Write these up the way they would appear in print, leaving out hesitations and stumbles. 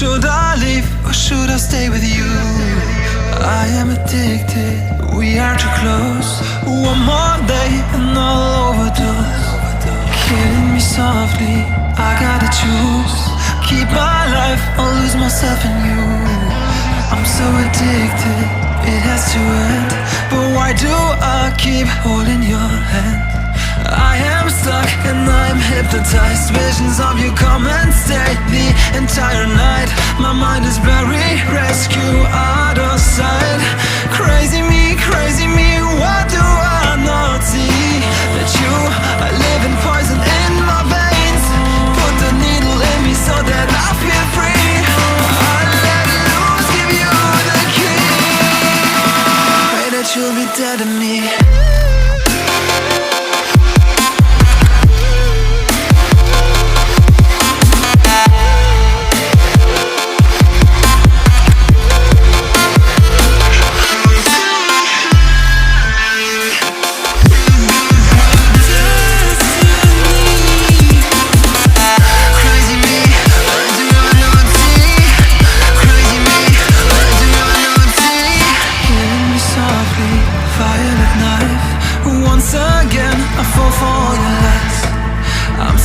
Should I leave or should I stay with you? I am addicted, we are too close. One more day and I'll overdose. Killing me softly, I gotta choose. Keep my life or lose myself in you. I'm so addicted, it has to end. But why do I keep holding your hand? I am stuck and I'm hypnotized. Visions of you come and stay the entire night. My mind is buried, rescue out of sight. Crazy me, what do I not see? That you are living poison in my veins. Put the needle in me so that I feel free. I let loose, give you the key. Pray that you'll be dead to me.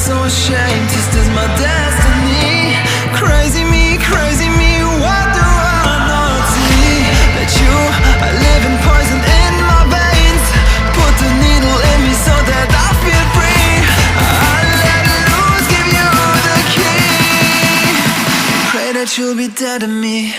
So ashamed, this is my destiny. Crazy me, what do I not see? That you are living poison in my veins. Put the needle in me so that I feel free. I let loose, give you the key. Pray that you'll be dead to me.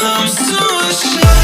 I'm so ashamed.